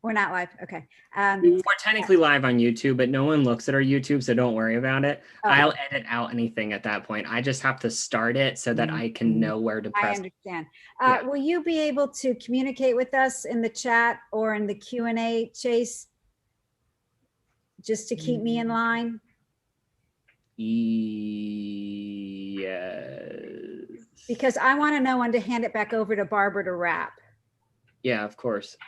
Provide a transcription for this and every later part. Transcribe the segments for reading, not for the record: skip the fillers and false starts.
We're not live. Okay. We're technically live on YouTube, but no one looks at our YouTube, so don't worry about it. Oh. I'll edit out anything at that point. I just have to start it so that I can know where to press. I understand. Yeah. Will you be able to communicate with us in the chat or in the Q&A, Chase? Just to keep me in line? Yes. Because I want to know when to hand it back over to Barbara to wrap. Yeah, of course.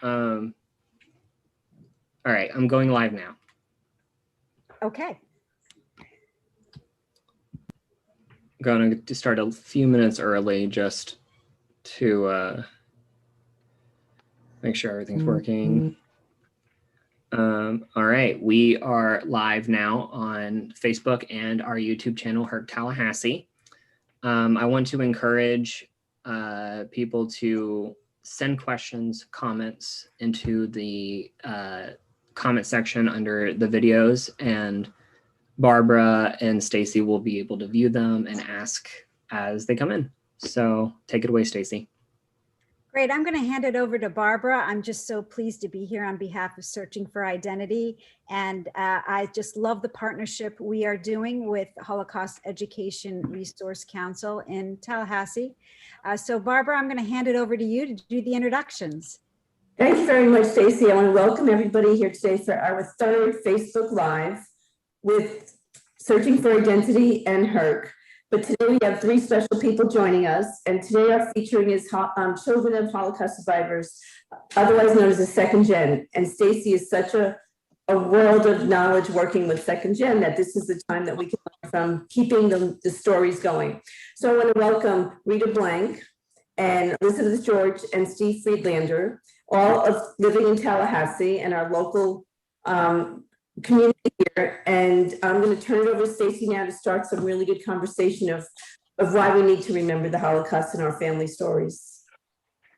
All right, I'm going live now. Okay. Going to start a few minutes early just to make sure everything's working. All right, we are live now on Facebook and our YouTube channel, Herc Tallahassee. I want to encourage people to send questions, comments into the comment section under the videos, and Barbara and Stacy will be able to view them and ask as they come in. So take it away, Stacy. Great. I'm going to hand it over to Barbara. I'm just so pleased to be here on behalf of Searching for Identity. And I just love the partnership we are doing with Holocaust Education Resource Council in Tallahassee. So Barbara, I'm going to hand it over to you to do the introductions. Thank you very much, Stacy. I want to welcome everybody here today for our third Facebook Live with Searching for Identity and Herc. But today we have three special people joining us, and today our featuring is children of Holocaust survivors, otherwise known as a second gen. And Stacy is such a world of knowledge working with second gen that this is the time that we can learn from keeping the stories going. So I want to welcome Rita Blank and Elizabeth George and Steve Friedlander, all of living in Tallahassee and our local community here. And I'm going to turn it over to Stacy now to start some really good conversation of why we need to remember the Holocaust in our family stories.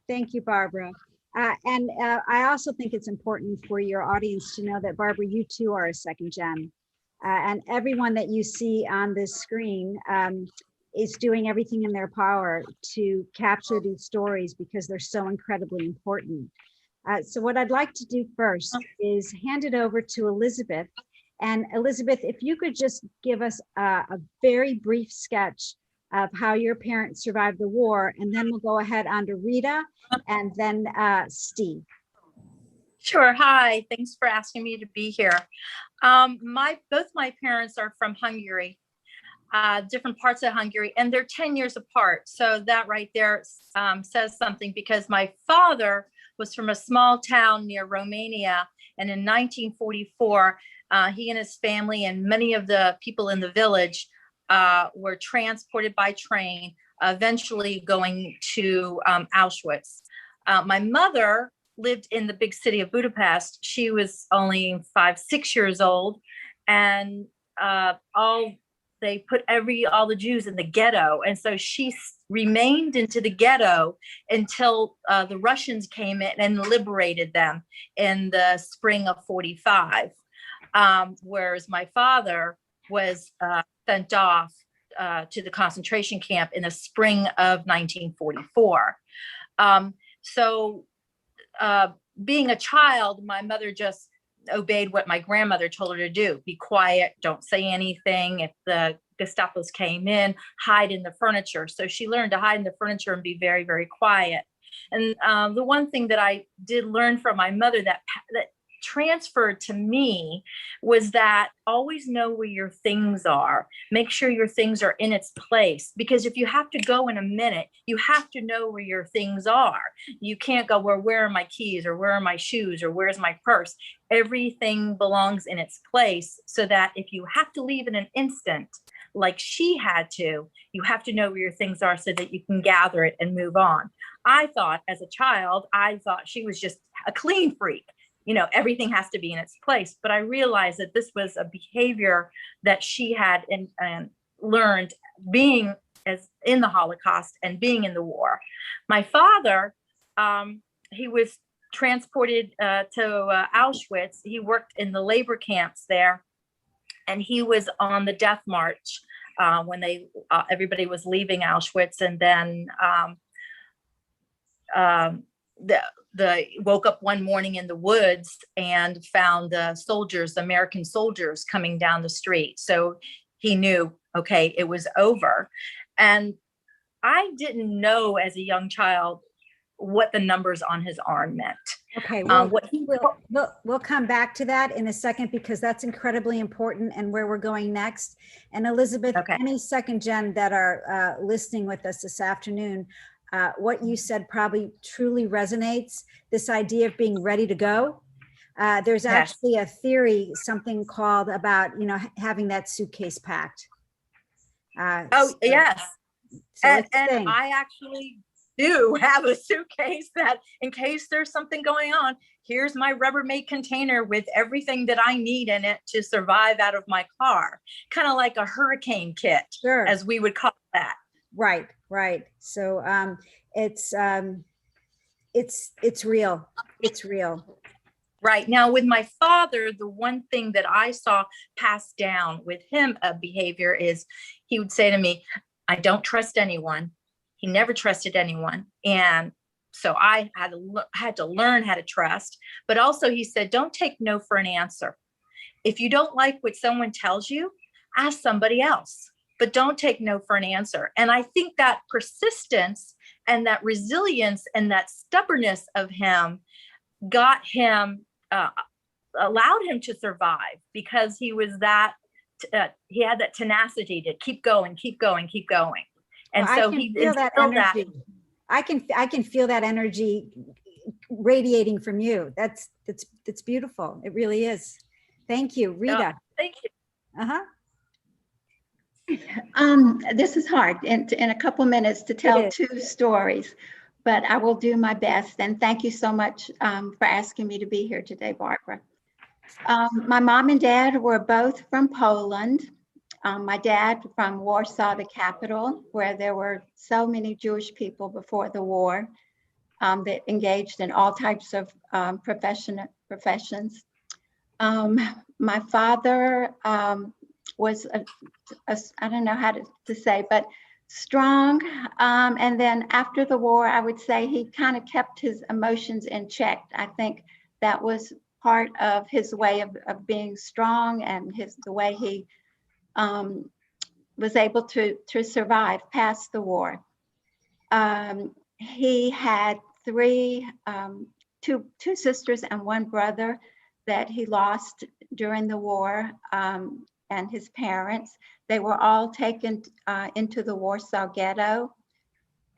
Thank you, Barbara. And I also think it's important for your audience to know that, Barbara, you too are a second gen. And everyone that you see on this screen is doing everything in their power to capture these stories because they're so incredibly important. So what I'd like to do first is hand it over to Elizabeth. And Elizabeth, if you could just give us a very brief sketch of how your parents survived the war, and then we'll go ahead on to Rita and then Steve. Sure. Hi. Thanks for asking me to be here. Both my parents are from Hungary, different parts of Hungary, and they're 10 years apart. So that right there says something, because my father was from a small town near Romania. And in 1944, he and his family and many of the people in the village were transported by train, eventually going to Auschwitz. My mother lived in the big city of Budapest. She was only 5-6 years old, and they put all the Jews in the ghetto. And so she remained into the ghetto until the Russians came in and liberated them in the spring of 45. Whereas my father was sent off to the concentration camp in the spring of 1944. Being a child, my mother just obeyed what my grandmother told her to do. Be quiet, don't say anything. If the Gestapos came in, hide in the furniture. So she learned to hide in the furniture and be very, very quiet. And the one thing that I did learn from my mother that transferred to me was that always know where your things are. Make sure your things are in its place, because if you have to go in a minute, you have to know where your things are. You can't go, where are my keys, or where are my shoes, or where's my purse? Everything belongs in its place, so that if you have to leave in an instant, like she had to, you have to know where your things are so that you can gather it and move on. I thought as a child, she was just a clean freak. Everything has to be in its place. But I realized that this was a behavior that she had learned being in the Holocaust and being in the war. My father, he was transported to Auschwitz. He worked in the labor camps there, and he was on the death march when everybody was leaving Auschwitz. And then the woke up one morning in the woods and found the soldiers, the American soldiers, coming down the street. So he knew, okay, it was over. And I didn't know as a young child what the numbers on his arm meant. Okay, well, What he we'll come back to that in a second, because that's incredibly important and where we're going next. And Elizabeth, Okay. any second gen that are listening with us this afternoon, what you said probably truly resonates, this idea of being ready to go. There's Yes. actually a theory, something called about, you know, having that suitcase packed. Yes. So And it's a thing. I actually do have a suitcase that, in case there's something going on, here's my Rubbermaid container with everything that I need in it to survive out of my car. Kind of like a hurricane kit, Sure. as we would call that. Right, right. So it's real. It's real. Right. Now, with my father, the one thing that I saw passed down with him of behavior is he would say to me, I don't trust anyone. He never trusted anyone. And so I had to learn how to trust. But also he said, don't take no for an answer. If you don't like what someone tells you, ask somebody else, but don't take no for an answer. And I think that persistence and that resilience and that stubbornness of him got him, allowed him to survive, because he was he had that tenacity to keep going, keep going, keep going. And Well, so I can he feel that instilled that. energy. I can feel that energy radiating from you. That's beautiful. It really is. Thank you, Rita. Thank you. This is hard in a couple minutes to tell two stories, but I will do my best. And thank you so much for asking me to be here today, Barbara. My mom and dad were both from Poland. My dad from Warsaw, the capital, where there were so many Jewish people before the war that engaged in all types of professions. My father was, I don't know how to say, but strong. And then after the war, I would say he kind of kept his emotions in check. I think that was part of his way of being strong, and the way he was able to survive past the war. He had two sisters and one brother that he lost during the war, and his parents. They were all taken into the Warsaw Ghetto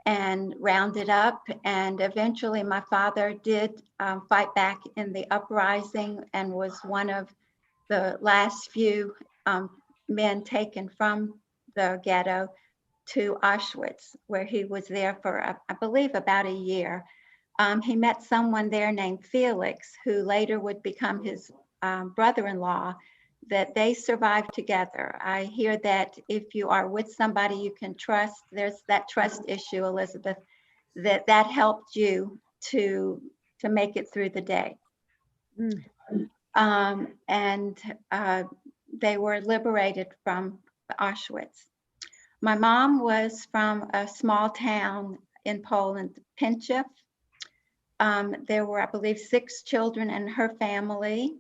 and rounded up. And eventually my father did fight back in the uprising and was one of the last few men taken from the ghetto to Auschwitz, where he was there for, I believe, about a year. He met someone there named Felix, who later would become his brother-in-law, that they survived together. I hear that if you are with somebody you can trust, there's that trust issue, Elizabeth, that helped you to make it through the day. And they were liberated from Auschwitz. My mom was from a small town in Poland, Pińczów. There were, I believe, 6 children in her family,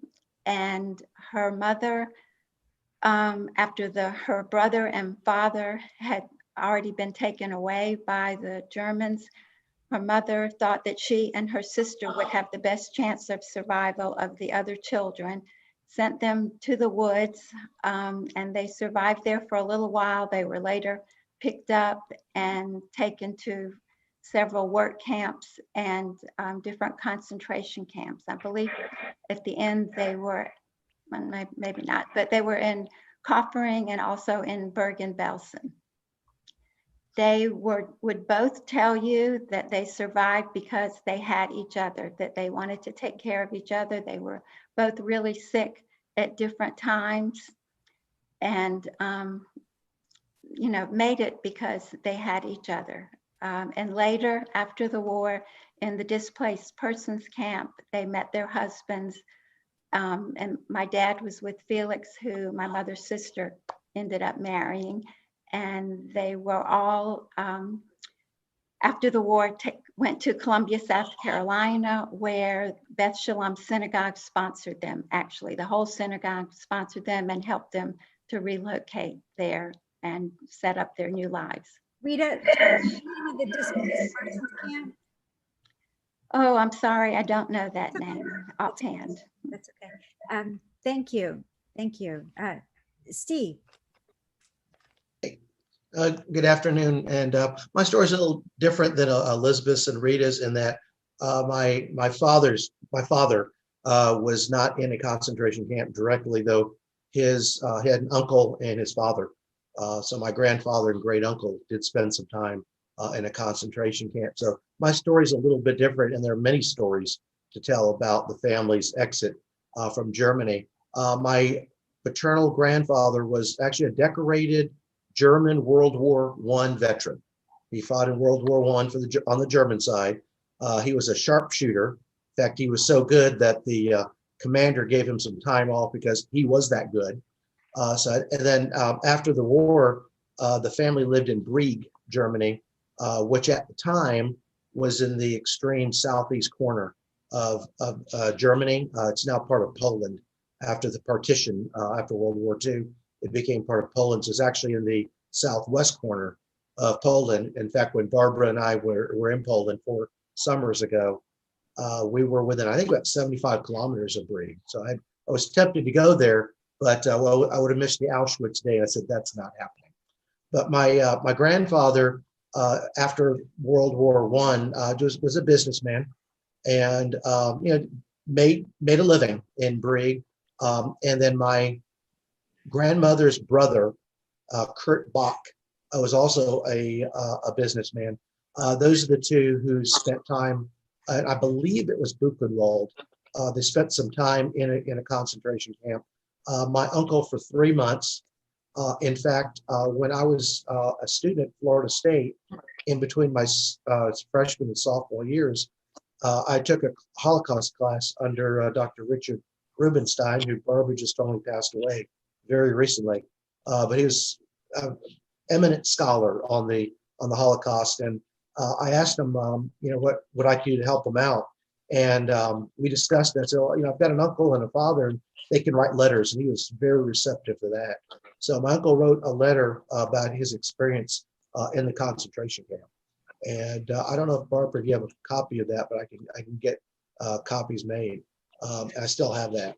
and her mother, after her brother and father had already been taken away by the Germans, her mother thought that she and her sister would have the best chance of survival of the other children, sent them to the woods, and they survived there for a little while. They were later picked up and taken to several work camps and different concentration camps. I believe at the end they were, maybe not, but they were in Kaufering and also in Bergen-Belsen. They would both tell you that they survived because they had each other, that they wanted to take care of each other. They were both really sick at different times, and made it because they had each other. And later, after the war, in the displaced persons camp, they met their husbands. And my dad was with Felix, who my mother's sister ended up marrying. And they were all after the war, went to Columbia, South Carolina, where Beth Shalom Synagogue sponsored them. Actually, the whole synagogue sponsored them and helped them to relocate there and set up their new lives. Rita, the displaced persons camp? Oh, I'm sorry, I don't know that name offhand. That's okay. Thank you. Thank you. Steve. Good afternoon, and my story is a little different than Elizabeth's and Rita's in that my father was not in a concentration camp directly, though he had an uncle and his father. So my grandfather and great uncle did spend some time in a concentration camp. So my story is a little bit different, and there are many stories to tell about the family's exit from Germany. My paternal grandfather was actually a decorated German World War I veteran. He fought in World War I on the German side. He was a sharpshooter. In fact, he was so good that the commander gave him some time off because he was that good. And then after the war, the family lived in Brieg, Germany, which at the time was in the extreme southeast corner of Germany. It's now part of Poland. After the partition, after World War II, it became part of Poland. So it's actually in the southwest corner of Poland. In fact, when Barbara and I were in Poland 4 summers ago, we were within, I think, about 75 kilometers of Brieg. So I was tempted to go there, but I would have missed the Auschwitz day. I said, that's not happening. But my grandfather, after World War I, was a businessman, and made a living in Brieg. And then my grandmother's brother, Kurt Bach, was also a businessman. Those are the two who spent time, I believe it was Buchenwald. They spent some time in a concentration camp. My uncle for 3 months. In fact, when I was a student at Florida State, in between my freshman and sophomore years, I took a Holocaust class under Dr. Richard Rubenstein, who Barbara just only passed away very recently. But he was an eminent scholar on the Holocaust, and I asked him, what I could do to help him out, and we discussed that. So, I've got an uncle and a father, and they can write letters, and he was very receptive to that. So my uncle wrote a letter about his experience in the concentration camp, and I don't know if Barbara, if you have a copy of that, but I can get copies made. I still have that.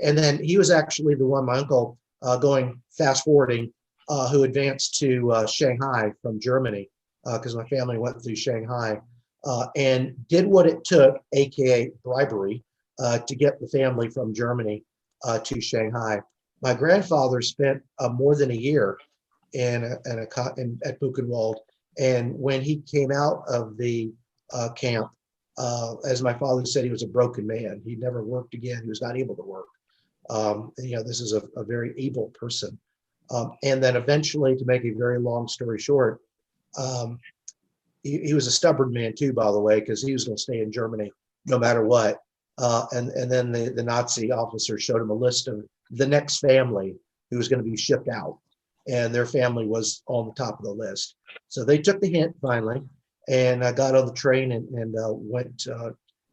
And then he was actually the one, my uncle, going fast forwarding, who advanced to Shanghai from Germany, because my family went through Shanghai, and did what it took, AKA bribery, to get the family from Germany to Shanghai. My grandfather spent more than a year at Buchenwald, and when he came out of the camp, as my father said, he was a broken man. He never worked again. He was not able to work. This is a very able person. And then eventually, to make a very long story short, he was a stubborn man too, by the way, because he was going to stay in Germany no matter what. And then the Nazi officer showed him a list of the next family who was going to be shipped out, and their family was on the top of the list. So they took the hint finally, and got on the train and went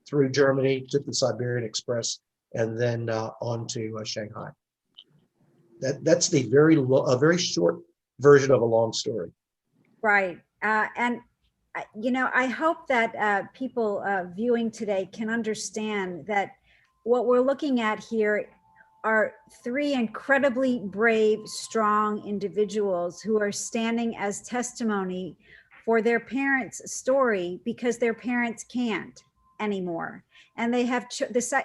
through Germany, took the Siberian Express, and then on to Shanghai. That's the very short version of a long story. Right. And I hope that people viewing today can understand that what we're looking at here are 3 incredibly brave, strong individuals who are standing as testimony for their parents' story because their parents can't anymore. And they have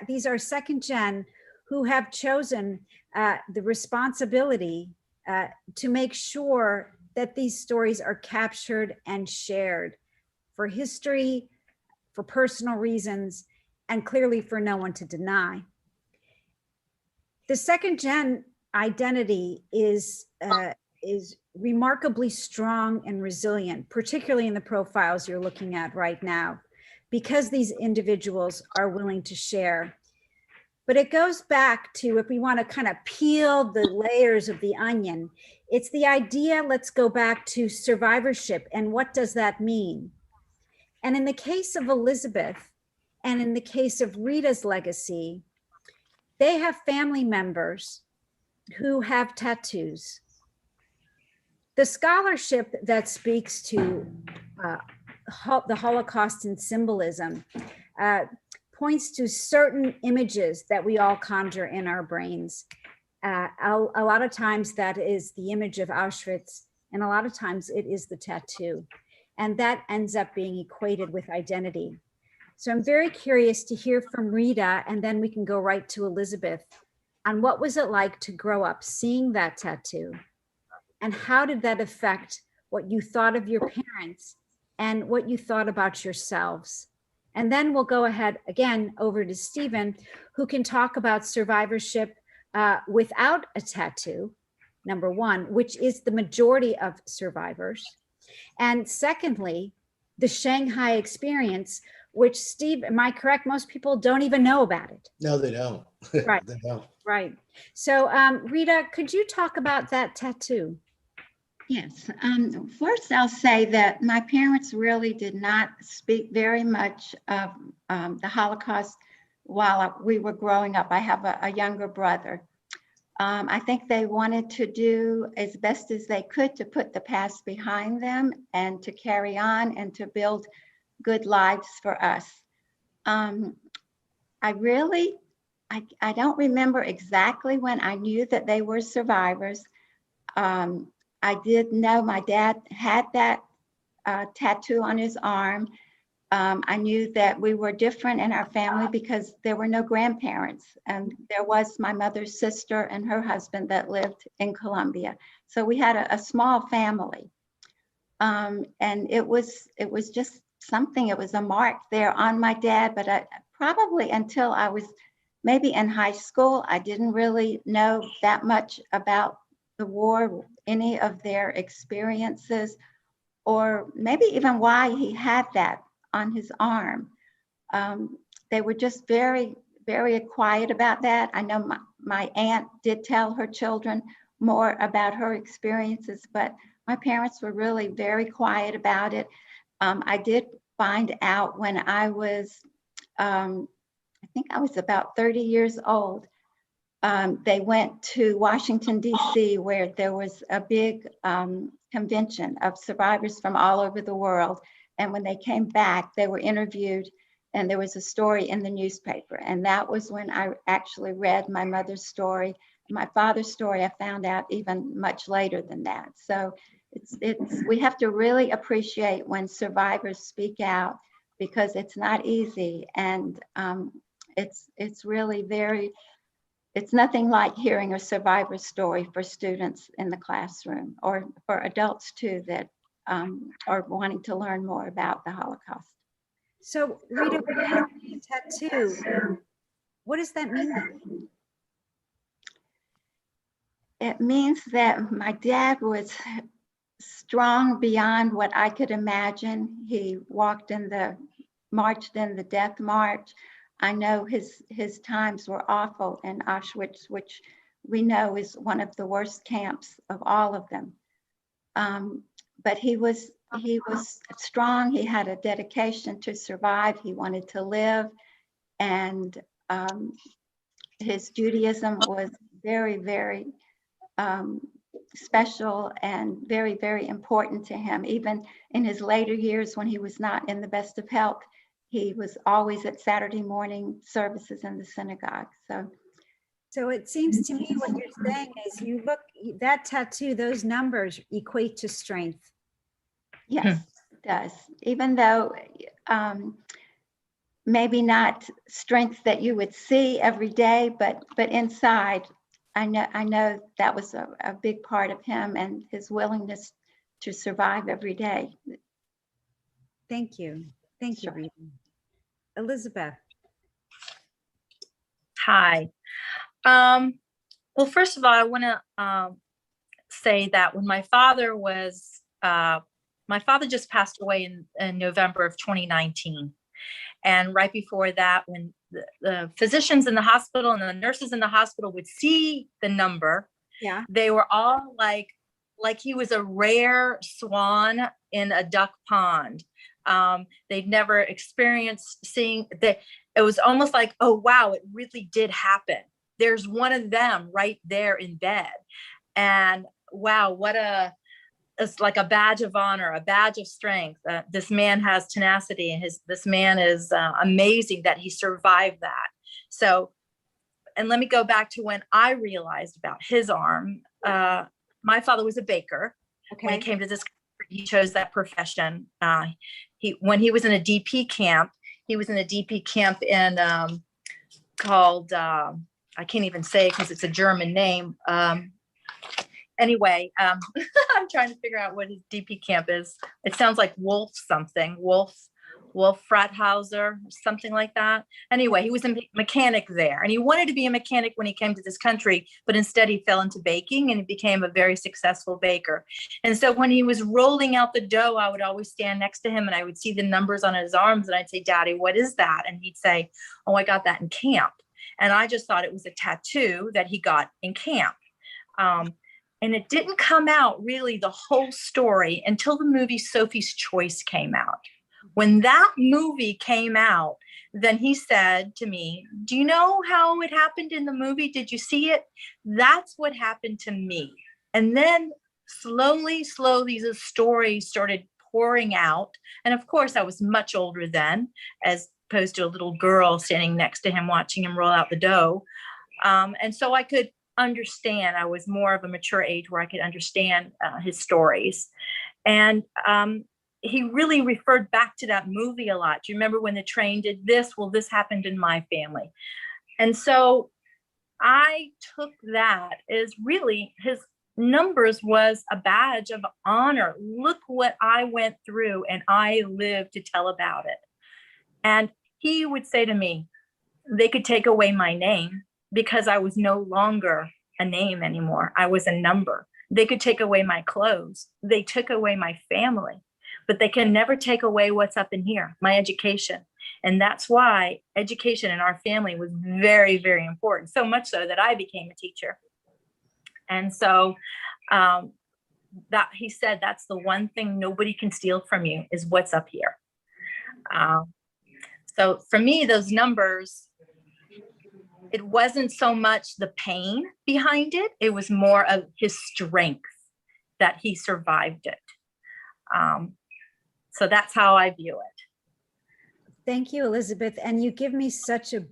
these are second gen who have chosen the responsibility to make sure that these stories are captured and shared for history, for personal reasons, and clearly for no one to deny. The second gen identity is remarkably strong and resilient, particularly in the profiles you're looking at right now, because these individuals are willing to share. But it goes back to, if we want to kind of peel the layers of the onion, it's the idea, let's go back to survivorship and what does that mean? And in the case of Elizabeth and in the case of Rita's legacy, they have family members who have tattoos. The scholarship that speaks to the Holocaust and symbolism points to certain images that we all conjure in our brains. A lot of times that is the image of Auschwitz, and a lot of times it is the tattoo. And that ends up being equated with identity. So I'm very curious to hear from Rita, and then we can go right to Elizabeth, on what was it like to grow up seeing that tattoo? And how did that affect what you thought of your parents and what you thought about yourselves? And then we'll go ahead again over to Stephen, who can talk about survivorship without a tattoo, number one, which is the majority of survivors. And secondly, the Shanghai experience, which, Steve, am I correct? Most people don't even know about it. No, they don't. Right. They don't. Right. So Rita, could you talk about that tattoo? Yes. First, I'll say that my parents really did not speak very much of the Holocaust while we were growing up. I have a younger brother. I think they wanted to do as best as they could to put the past behind them and to carry on and to build good lives for us. I don't remember exactly when I knew that they were survivors. I did know my dad had that tattoo on his arm. I knew that we were different in our family because there were no grandparents, and there was my mother's sister and her husband that lived in Colombia. So we had a small family, and it was just something. It was a mark there on my dad. But probably until I was maybe in high school, I didn't really know that much about the war, any of their experiences, or maybe even why he had that on his arm. They were just very, very quiet about that. I know my aunt did tell her children more about her experiences, but my parents were really very quiet about it. I did find out when I was, I think I was about 30 years old. They went to Washington, D.C., where there was a big convention of survivors from all over the world. And when they came back, they were interviewed, and there was a story in the newspaper. And that was when I actually read my mother's story. My father's story, I found out even much later than that. So we have to really appreciate when survivors speak out, because it's not easy. And it's really very, it's nothing like hearing a survivor story for students in the classroom, or for adults too that are wanting to learn more about the Holocaust. So Rita, tattoo, what does that mean? It means that my dad was strong beyond what I could imagine. He marched in the death march. I know his times were awful in Auschwitz, which we know is one of the worst camps of all of them. But he was strong. He had a dedication to survive. He wanted to live, and his Judaism was very, very special and very, very important to him. Even in his later years, when he was not in the best of health, he was always at Saturday morning services in the synagogue. So it seems to me what you're saying is, you look, that tattoo, those numbers equate to strength. Yes, it does. Even though maybe not strength that you would see every day, but inside, I know that was a big part of him and his willingness to survive every day. Thank you. Thank you, Rita. Elizabeth. Hi. Well, first of all, I want to say that when my father just passed away in November of 2019. And right before that, when the physicians in the hospital and the nurses in the hospital would see the number. Yeah. They were all like he was a rare swan in a duck pond. They'd never experienced seeing that. It was almost like, oh, wow, it really did happen. There's one of them right there in bed. And wow, it's like a badge of honor, a badge of strength. This man has tenacity, and this man is amazing that he survived that. So, and let me go back to when I realized about his arm. My father was a baker. Okay. When he came to this country, he chose that profession. When he was in a DP camp, he was in a DP camp in called, I can't even say it because it's a German name. Anyway, I'm trying to figure out what his DP camp is. It sounds like Wolf something, Wolf Frathauser, something like that. Anyway, he was a mechanic there, and he wanted to be a mechanic when he came to this country, but instead he fell into baking and he became a very successful baker. And so when he was rolling out the dough, I would always stand next to him and I would see the numbers on his arms and I'd say, Daddy, what is that? And he'd say, oh, I got that in camp. And I just thought it was a tattoo that he got in camp. And it didn't come out really the whole story until the movie Sophie's Choice came out. When that movie came out, then he said to me, do you know how it happened in the movie? Did you see it? That's what happened to me. And then slowly, the story started pouring out. And of course, I was much older then, as opposed to a little girl standing next to him, watching him roll out the dough. And so I could understand. I was more of a mature age where I could understand his stories. And he really referred back to that movie a lot. Do you remember when the train did this? Well, this happened in my family. And so I took that as really his numbers was a badge of honor. Look what I went through and I lived to tell about it. And he would say to me, they could take away my name because I was no longer a name anymore. I was a number. They could take away my clothes. They took away my family, but they can never take away what's up in here, my education. And that's why education in our family was very, very important. So much so that I became a teacher. And so that he said, that's the one thing nobody can steal from you is what's up here. So for me, those numbers, it wasn't so much the pain behind it. It was more of his strength that he survived it. So that's how I view it. Thank you, Elizabeth. And you give me such a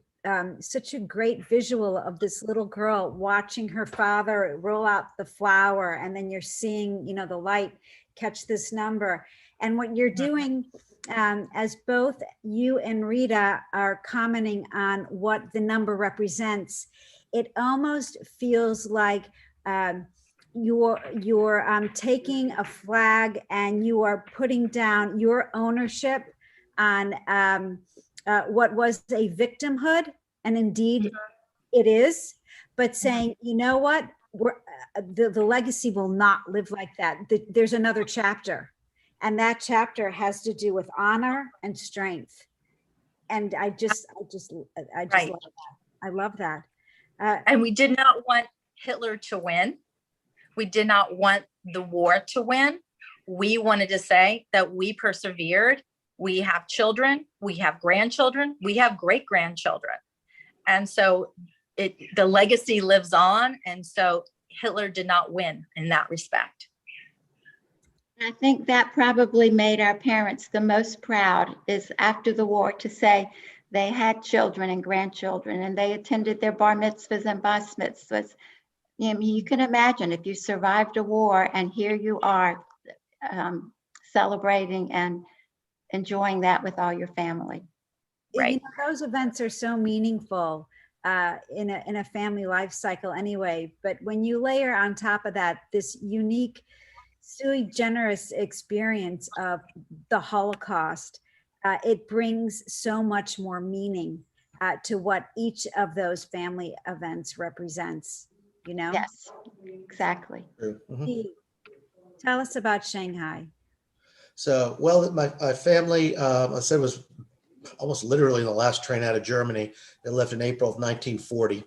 great visual of this little girl watching her father roll out the flour, and then you're seeing, the light catch this number. And what you're doing, as both you and Rita are commenting on what the number represents, it almost feels like you're taking a flag and you are putting down your ownership on what was a victimhood, and indeed it is, but saying, you know what, the legacy will not live like that. There's another chapter, and that chapter has to do with honor and strength. And I just Right. love that. I love that. And we did not want Hitler to win. We did not want the war to win. We wanted to say that we persevered. We have children, we have grandchildren, we have great grandchildren. And so the legacy lives on. And so Hitler did not win in that respect. I think that probably made our parents the most proud, is after the war to say they had children and grandchildren and they attended their bar mitzvahs and bas mitzvahs. You can imagine if you survived a war and here you are celebrating and enjoying that with all your family. Right. Those events are so meaningful in a family life cycle anyway. But when you layer on top of that this unique sui generis experience of the Holocaust, it brings so much more meaning to what each of those family events represents, Yes, exactly. Steve, tell us about Shanghai. So, well, my family, I said, was almost literally the last train out of Germany. It left in April of 1940.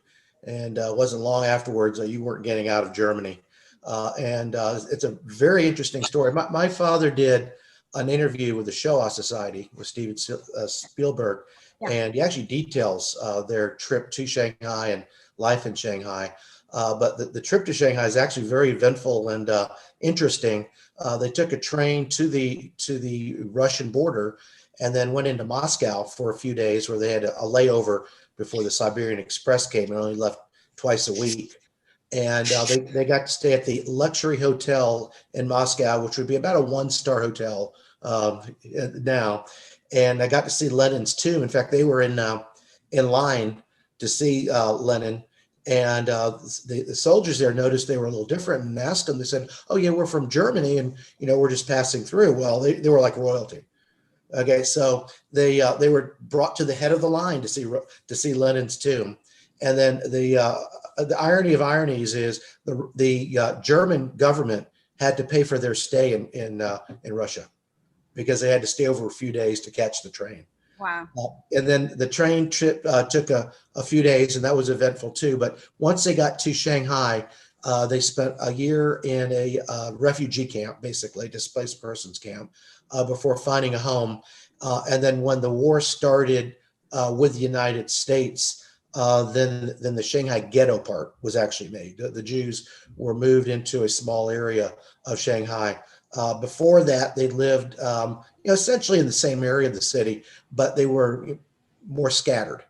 And it wasn't long afterwards that you weren't getting out of Germany. It's a very interesting story. My father did an interview with the Shoah Society with Steven Spielberg, Yeah. and he actually details their trip to Shanghai and life in Shanghai. But the trip to Shanghai is actually very eventful and interesting. They took a train to the Russian border and then went into Moscow for a few days where they had a layover before the Siberian Express came and only left twice a week. And they got to stay at the luxury hotel in Moscow, which would be about a 1-star hotel now. And I got to see Lenin's tomb. In fact, they were in line to see Lenin. And the soldiers there noticed they were a little different and asked them, they said, "Oh yeah, we're from Germany and, we're just passing through." Well, they were like royalty. Okay, so they were brought to the head of the line to see Lenin's tomb, and then the irony of ironies is the German government had to pay for their stay in Russia because they had to stay over a few days to catch the train. Wow. And then the train trip took a few days, and that was eventful too. But once they got to Shanghai, they spent a year in a refugee camp, basically displaced persons camp, before finding a home. And then when the war started with the United States, then the Shanghai ghetto part was actually made. The Jews were moved into a small area of Shanghai. Before that, they lived essentially in the same area of the city, but they were more scattered.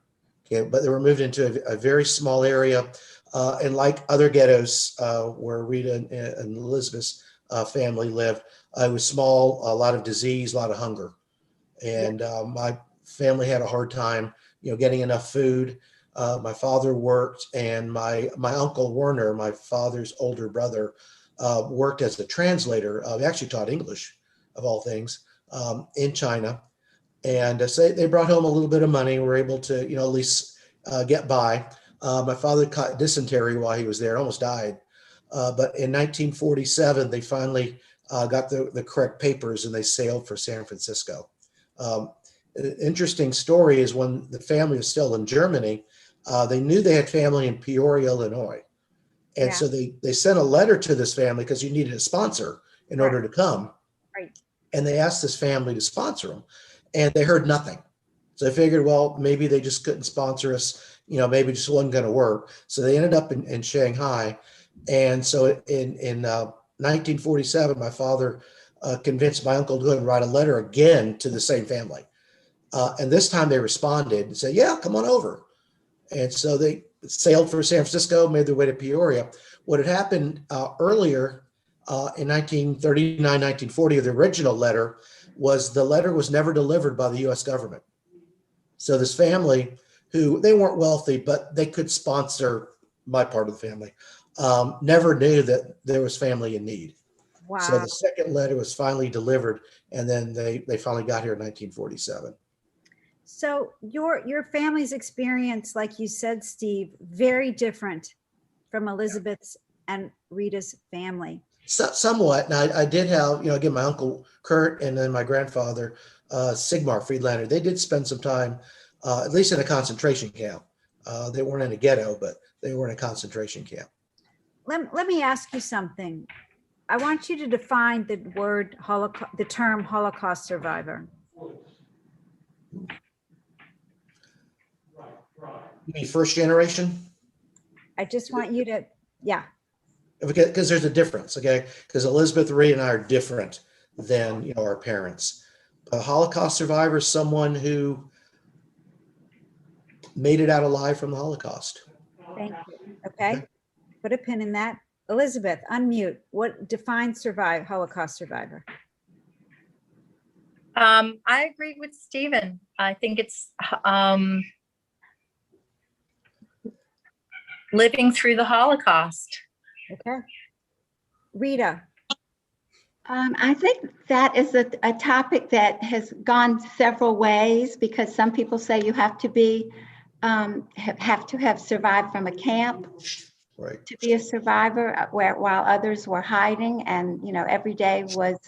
Okay, but they were moved into a very small area. And like other ghettos where Rita and Elizabeth's family lived, it was small, a lot of disease, a lot of hunger. And my family had a hard time, getting enough food. My father worked, and my uncle Werner, my father's older brother, worked as a translator. He actually taught English, of all things, in China. And so they brought home a little bit of money. Were able to, at least get by. My father caught dysentery while he was there, almost died. But in 1947, they finally got the correct papers, and they sailed for San Francisco. An interesting story is when the family was still in Germany, they knew they had family in Peoria, Illinois. And so they sent a letter to this family because you needed a sponsor in order to come. Right. And they asked this family to sponsor them, and they heard nothing. So they figured, well, maybe they just couldn't sponsor us, maybe it just wasn't going to work. So they ended up in Shanghai. And so in 1947, my father convinced my uncle to go and write a letter again to the same family. And this time they responded and said, "Yeah, come on over." And so they sailed for San Francisco, made their way to Peoria. What had happened earlier in 1939, 1940, the original letter was never delivered by the U.S. government. So this family, who they weren't wealthy, but they could sponsor my part of the family, never knew that there was family in need. Wow. So the second letter was finally delivered, and then they finally got here in 1947. So your family's experience, like you said, Steve, very different from Elizabeth's and Rita's family. Somewhat. Now, I did have, again, my uncle Kurt and then my grandfather, Sigmar Friedlander. They did spend some time, at least in a concentration camp. They weren't in a ghetto, but they were in a concentration camp. Let me ask you something. I want you to define the term Holocaust survivor. You mean first generation? I just want you to, yeah. Because there's a difference, okay? Because Elizabeth, Rita, and I are different than our parents. A Holocaust survivor is someone who made it out alive from the Holocaust. Thank you. Okay. Put a pin in that. Elizabeth, unmute. What defines Holocaust survivor? I agree with Stephen. I think it's living through the Holocaust. Okay. Rita. I think that is a topic that has gone several ways, because some people say you have to be have to have survived from a camp, right, to be a survivor, while others were hiding, and every day was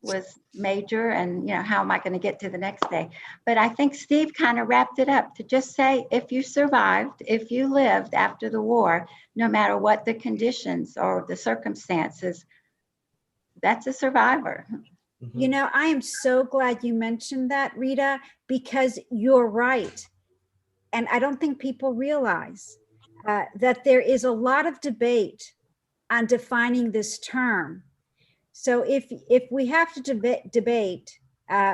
was major, and how am I going to get to the next day? But I think Steve kind of wrapped it up to just say, if you survived, if you lived after the war, no matter what the conditions or the circumstances, that's a survivor. I am so glad you mentioned that, Rita, because you're right. And I don't think people realize that there is a lot of debate on defining this term. So if we have to debate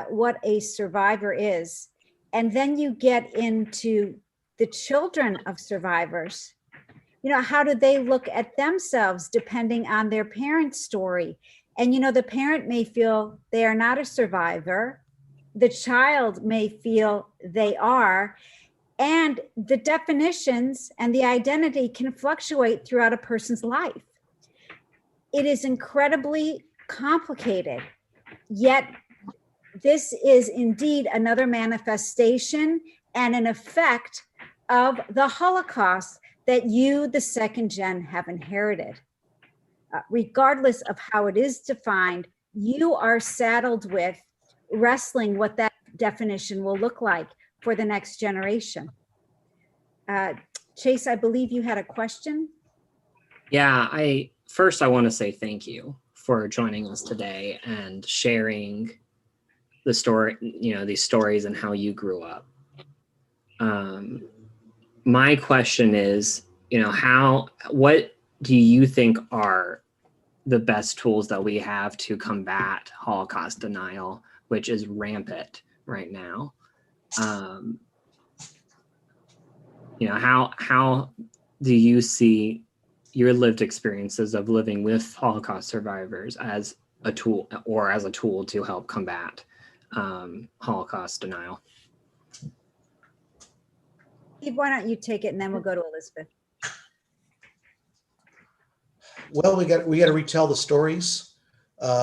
what a survivor is, and then you get into the children of survivors, how do they look at themselves depending on their parent's story? And, the parent may feel they are not a survivor. The child may feel they are. And the definitions and the identity can fluctuate throughout a person's life. It is incredibly complicated, yet this is indeed another manifestation and an effect of the Holocaust that you, the second gen, have inherited. Regardless of how it is defined, you are saddled with wrestling what that definition will look like for the next generation. Chase, I believe you had a question. Yeah, I want to say thank you for joining us today and sharing the story, these stories and how you grew up. My question is, what do you think are the best tools that we have to combat Holocaust denial, which is rampant right now? How do you see your lived experiences of living with Holocaust survivors as a tool to help combat Holocaust denial? Steve, why don't you take it, and then we'll go to Elizabeth. Well, we got to retell the stories.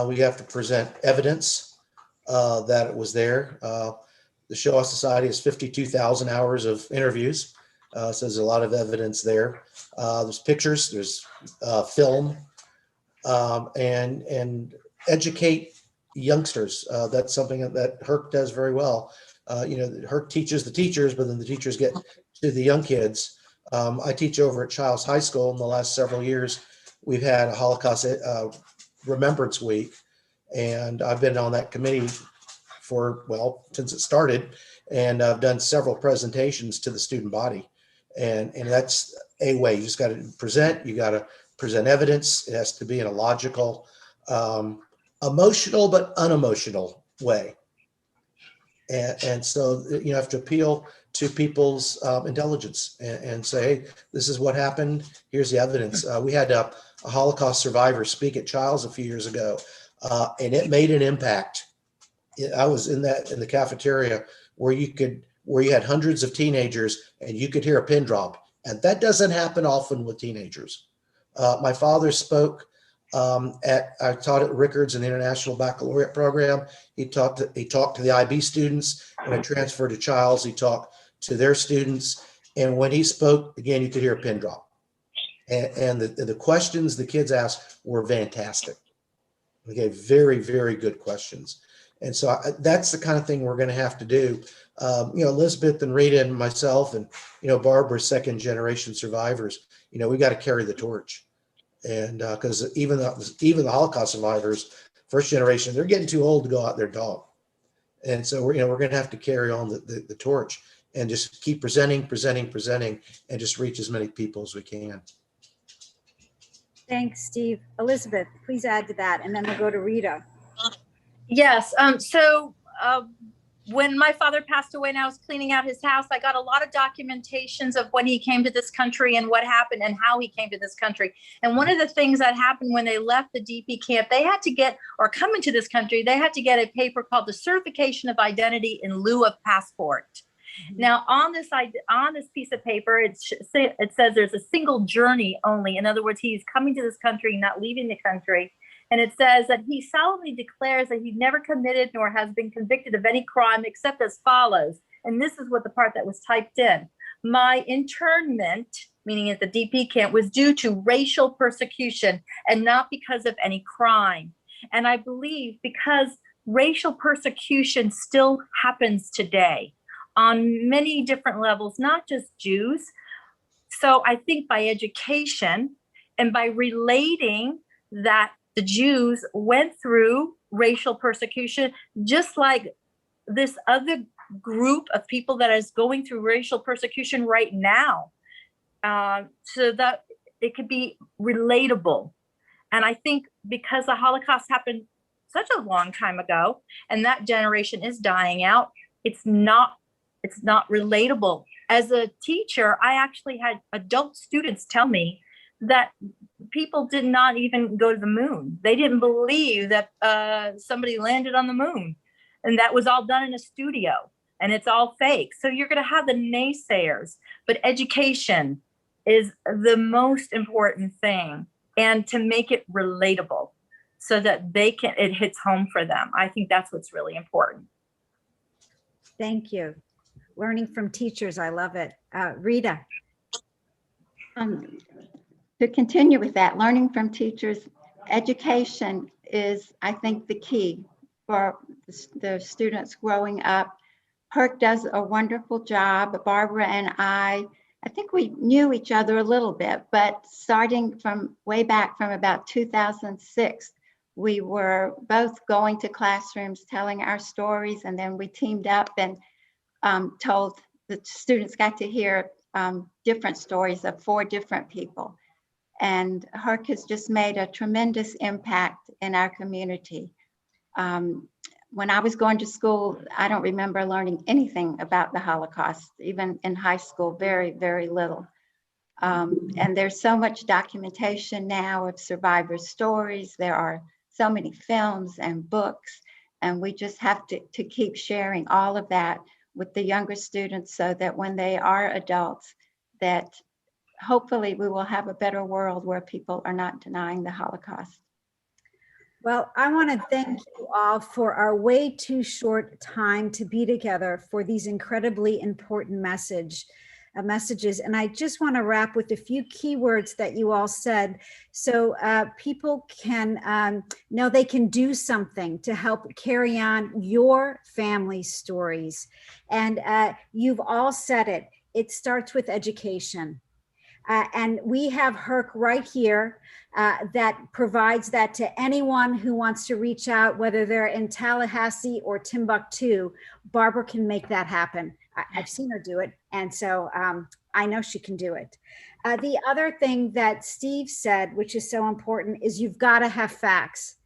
We have to present evidence that it was there. The Shoah Society has 52,000 hours of interviews, so there's a lot of evidence there. There's pictures, there's film, and educate youngsters. That's something that Herc does very well. Herc teaches the teachers, but then the teachers get to the young kids. I teach over at Childs High School. In the last several years, we've had a Holocaust Remembrance Week, and I've been on that committee since it started, and I've done several presentations to the student body, and that's a way. You just got to present. You got to present evidence. It has to be in a logical, emotional but unemotional way, and so you have to appeal to people's intelligence and say, hey, this is what happened. Here's the evidence. We had a Holocaust survivor speak at Childs a few years ago, and it made an impact. I was in the cafeteria where you had hundreds of teenagers and you could hear a pin drop, and that doesn't happen often with teenagers. My father spoke I taught at Rickards in the International Baccalaureate program. He talked to the IB students. When I transferred to Childs, he talked to their students, and when he spoke, again, you could hear a pin drop. And the questions the kids asked were fantastic. Okay, very, very good questions. And so that's the kind of thing we're going to have to do. Elizabeth and Rita and myself and, Barbara, second generation survivors, we got to carry the torch. And because even the Holocaust survivors, first generation, they're getting too old to go out there and talk. And so we're going to have to carry on the torch and just keep presenting, and just reach as many people as we can. Thanks, Steve. Elizabeth, please add to that, and then we'll go to Rita. Yes. When my father passed away and I was cleaning out his house, I got a lot of documentations of when he came to this country and what happened and how he came to this country. And one of the things that happened when they left the DP camp, they had to get, or come into this country, they had to get a paper called the Certification of Identity in lieu of passport. Mm-hmm. Now, on this piece of paper, it says there's a single journey only. In other words, he's coming to this country, not leaving the country. And it says that he solemnly declares that he never committed nor has been convicted of any crime except as follows. And this is what the part that was typed in. My internment, meaning at the DP camp, was due to racial persecution and not because of any crime. And I believe because racial persecution still happens today on many different levels, not just Jews. So I think by education and by relating that the Jews went through racial persecution, just like this other group of people that is going through racial persecution right now, so that it could be relatable. And I think because the Holocaust happened such a long time ago, and that generation is dying out, it's not relatable. As a teacher, I actually had adult students tell me that people did not even go to the moon. They didn't believe that somebody landed on the moon, and that was all done in a studio, and it's all fake. So you're going to have the naysayers, but education is the most important thing, and to make it relatable so that it hits home for them. I think that's what's really important. Thank you. Learning from teachers, I love it. Rita. To continue with that, learning from teachers, education is, I think, the key for the students growing up. Herc does a wonderful job. Barbara and I think we knew each other a little bit, but starting from way back from about 2006, we were both going to classrooms telling our stories, and then we teamed up and told the students got to hear different stories of 4 different people. And Herc has just made a tremendous impact in our community. When I was going to school, I don't remember learning anything about the Holocaust, even in high school, very, very little. And there's so much documentation now of survivors' stories. There are so many films and books, and we just have to keep sharing all of that with the younger students so that when they are adults, that hopefully we will have a better world where people are not denying the Holocaust. Well, I want to thank you all for our way too short time to be together for these incredibly important messages. And I just want to wrap with a few keywords that you all said, so people can know they can do something to help carry on your family stories. And you've all said it. It starts with education. And we have Herc right here that provides that to anyone who wants to reach out, whether they're in Tallahassee or Timbuktu. Barbara can make that happen. I've seen her do it. And so I know she can do it. The other thing that Steve said, which is so important, is you've got to have facts.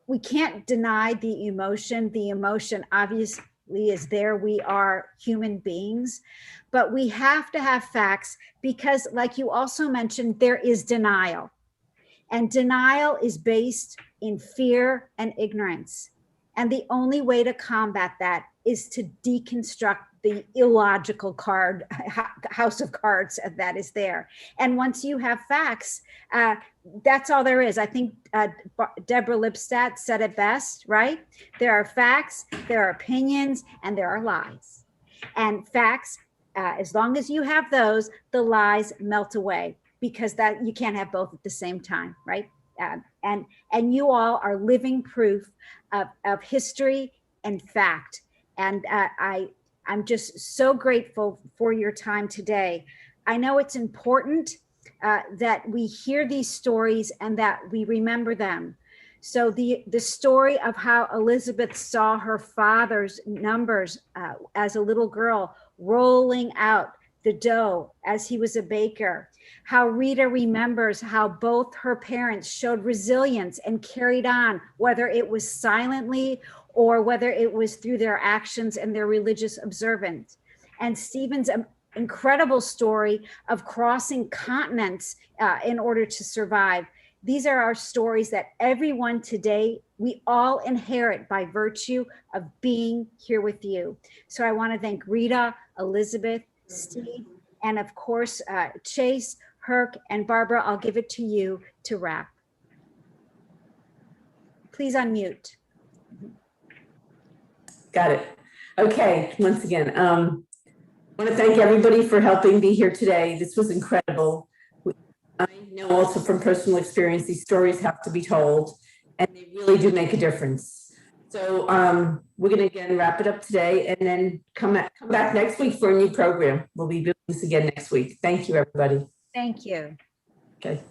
We can't deny the emotion. The emotion obviously is there. We are human beings, but we have to have facts because, like you also mentioned, there is denial. And denial is based in fear and ignorance. And the only way to combat that is to deconstruct the illogical house of cards that is there. And once you have facts, that's all there is. I think Deborah Lipstadt said it best, right? There are facts, there are opinions, and there are lies. And facts, as long as you have those, the lies melt away, because that you can't have both at the same time, right? And you all are living proof of history and fact. And I'm just so grateful for your time today. I know it's important that we hear these stories and that we remember them. So the story of how Elizabeth saw her father's numbers as a little girl rolling out the dough as he was a baker, how Rita remembers how both her parents showed resilience and carried on, whether it was silently or whether it was through their actions and their religious observance. And Stephen's incredible story of crossing continents in order to survive. These are our stories that everyone today, we all inherit by virtue of being here with you. So I want to thank Rita, Elizabeth, Steve, and of course, Chase, Herc, and Barbara. I'll give it to you to wrap. Please unmute. Got it. Okay, once again, I want to thank everybody for helping me here today. This was incredible. I know also from personal experience, these stories have to be told. and they really do make a difference. So we're going to again wrap it up today and then come back next week for a new program. We'll be doing this again next week. Thank you, everybody. Thank you. Okay.